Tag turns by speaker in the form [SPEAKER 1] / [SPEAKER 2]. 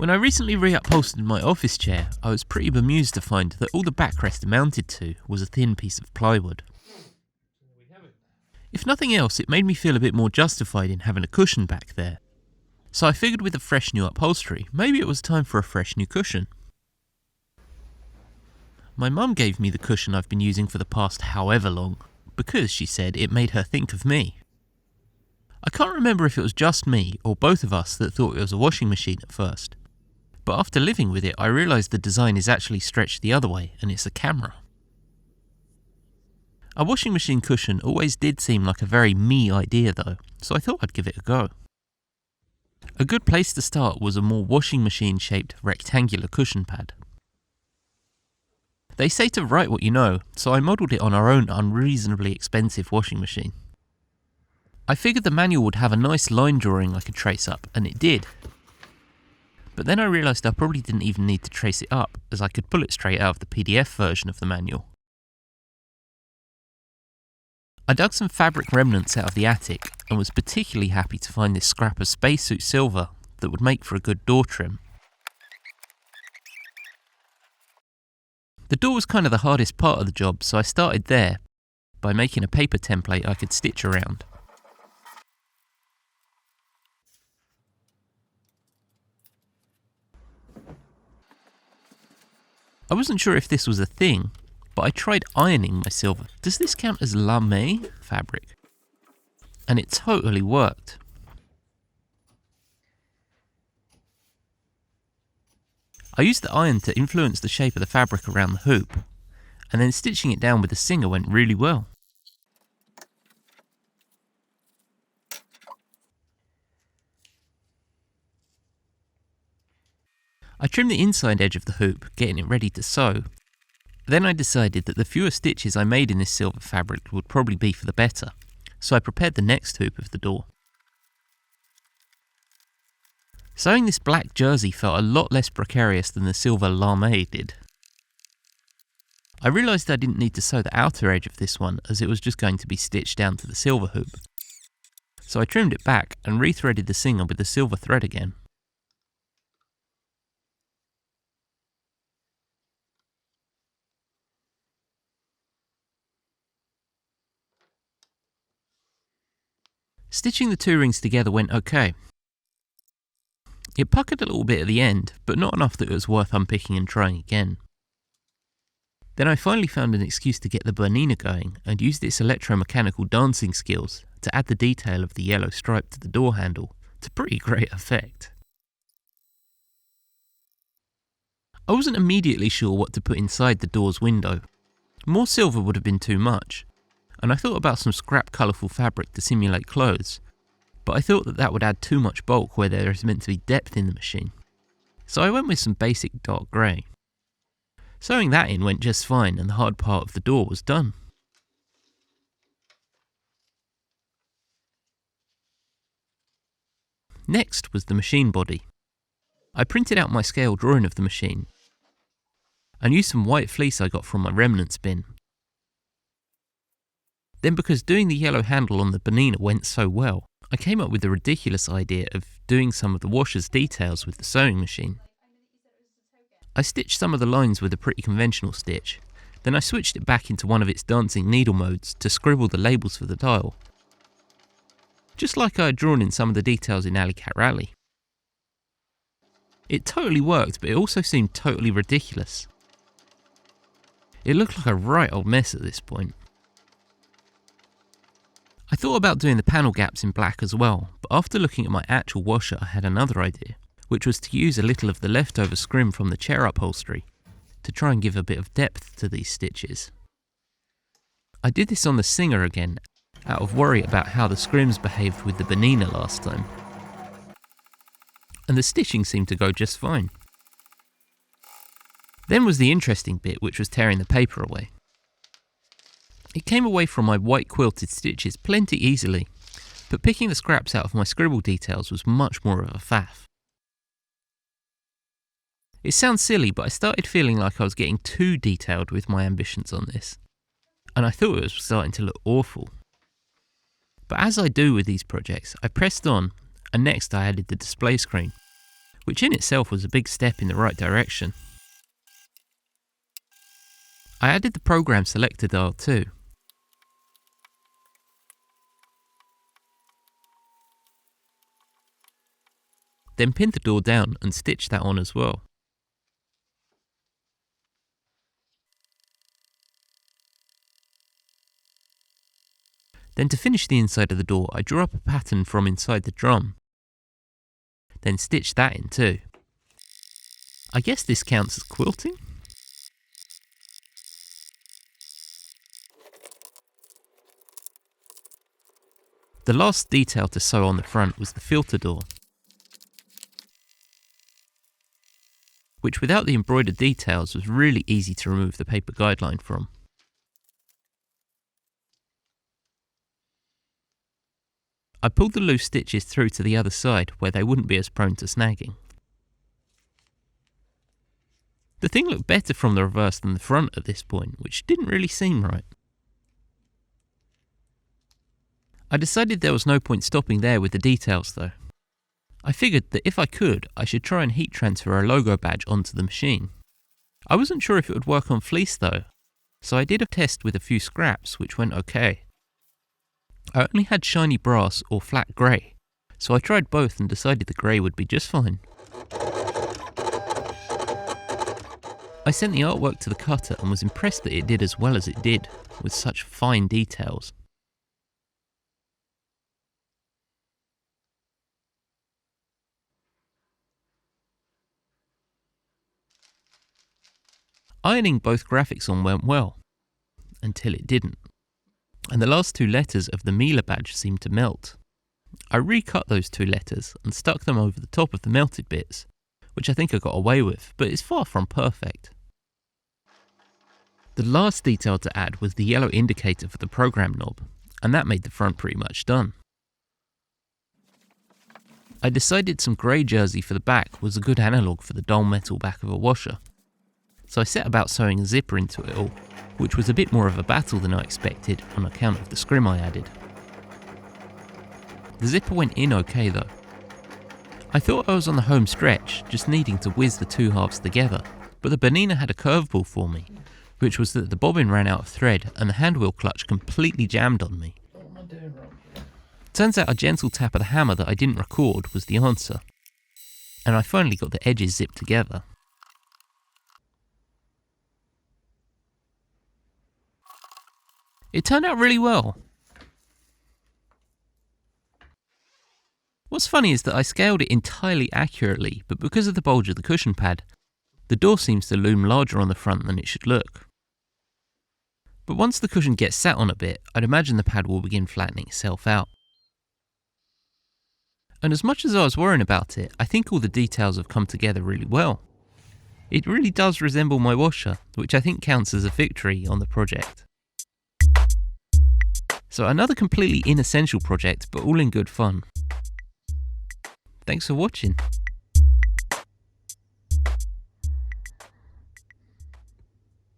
[SPEAKER 1] When I recently reupholstered my office chair, I was pretty bemused to find that all the backrest mounted to was a thin piece of plywood. If nothing else, it made me feel a bit more justified in having a cushion back there. So I figured with a fresh new upholstery, maybe it was time for a fresh new cushion. My mum gave me the cushion I've been using for the past however long, because, she said, it made her think of me. I can't remember if it was just me or both of us that thought it was a washing machine at first. But after living with it, I realised the design is actually stretched the other way, and it's a camera. A washing machine cushion always did seem like a very me idea though, so I thought I'd give it a go. A good place to start was a more washing machine shaped rectangular cushion pad. They say to write what you know, so I modelled it on our own unreasonably expensive washing machine. I figured the manual would have a nice line drawing I could trace up, and it did. But then I realised I probably didn't even need to trace it up, as I could pull it straight out of the PDF version of the manual. I dug some fabric remnants out of the attic, and was particularly happy to find this scrap of spacesuit silver that would make for a good door trim. The door was kind of the hardest part of the job, so I started there, by making a paper template I could stitch around. I wasn't sure if this was a thing, but I tried ironing my silver. Does this count as lame fabric? And it totally worked. I used the iron to influence the shape of the fabric around the hoop, and then stitching it down with the singer went really well. I trimmed the inside edge of the hoop, getting it ready to sew. Then I decided that the fewer stitches I made in this silver fabric would probably be for the better, so I prepared the next hoop of the door. Sewing this black jersey felt a lot less precarious than the silver lame did. I realised I didn't need to sew the outer edge of this one, as it was just going to be stitched down to the silver hoop. So I trimmed it back and rethreaded the singer with the silver thread again. Stitching the two rings together went okay. It puckered a little bit at the end, but not enough that it was worth unpicking and trying again. Then I finally found an excuse to get the bernina going and used its electromechanical dancing skills to add the detail of the yellow stripe to the door handle to pretty great effect. I wasn't immediately sure what to put inside the door's window. More silver would have been too much, and I thought about some scrap colourful fabric to simulate clothes, but I thought that would add too much bulk where there is meant to be depth in the machine. So I went with some basic dark grey. Sewing that in went just fine, and the hard part of the door was done. Next was the machine body. I printed out my scale drawing of the machine, and used some white fleece I got from my remnants bin. Then, because doing the yellow handle on the bernina went so well, I came up with the ridiculous idea of doing some of the washer's details with the sewing machine. I stitched some of the lines with a pretty conventional stitch, then I switched it back into one of its dancing needle modes to scribble the labels for the tile. Just like I had drawn in some of the details in Alley Cat Rally. It totally worked, but it also seemed totally ridiculous. It looked like a right old mess at this point. I thought about doing the panel gaps in black as well, but after looking at my actual washer I had another idea, which was to use a little of the leftover scrim from the chair upholstery to try and give a bit of depth to these stitches. I did this on the singer again, out of worry about how the scrims behaved with the bernina last time. And the stitching seemed to go just fine. Then was the interesting bit, which was tearing the paper away. It came away from my white quilted stitches plenty easily, but picking the scraps out of my scribble details was much more of a faff. It sounds silly, but I started feeling like I was getting too detailed with my ambitions on this, and I thought it was starting to look awful. But as I do with these projects, I pressed on, and next I added the display screen, which in itself was a big step in the right direction. I added the program selector dial too. Then pinned the door down and stitched that on as well. Then to finish the inside of the door, I drew up a pattern from inside the drum. Then stitched that in too. I guess this counts as quilting? The last detail to sew on the front was the filter door, which without the embroidered details was really easy to remove the paper guideline from. I pulled the loose stitches through to the other side where they wouldn't be as prone to snagging. The thing looked better from the reverse than the front at this point, which didn't really seem right. I decided there was no point stopping there with the details though. I figured that if I could, I should try and heat transfer a logo badge onto the machine. I wasn't sure if it would work on fleece though, so I did a test with a few scraps which went okay. I only had shiny brass or flat grey, so I tried both and decided the grey would be just fine. I sent the artwork to the cutter and was impressed that it did as well as it did, with such fine details. Ironing both graphics on went well, until it didn't, and the last two letters of the Miele badge seemed to melt. I recut those two letters and stuck them over the top of the melted bits, which I think I got away with, but it's far from perfect. The last detail to add was the yellow indicator for the program knob, and that made the front pretty much done. I decided some grey jersey for the back was a good analogue for the dull metal back of a washer, so I set about sewing a zipper into it all, which was a bit more of a battle than I expected on account of the scrim I added. The zipper went in okay though. I thought I was on the home stretch, just needing to whiz the two halves together, but the Bernina had a curveball for me, which was that the bobbin ran out of thread and the handwheel clutch completely jammed on me. Turns out a gentle tap of the hammer that I didn't record was the answer, and I finally got the edges zipped together. It turned out really well. What's funny is that I scaled it entirely accurately, but because of the bulge of the cushion pad, the door seems to loom larger on the front than it should look. But once the cushion gets sat on a bit, I'd imagine the pad will begin flattening itself out. And as much as I was worrying about it, I think all the details have come together really well. It really does resemble my washer, which I think counts as a victory on the project. So another completely inessential project, but all in good fun. Thanks for watching.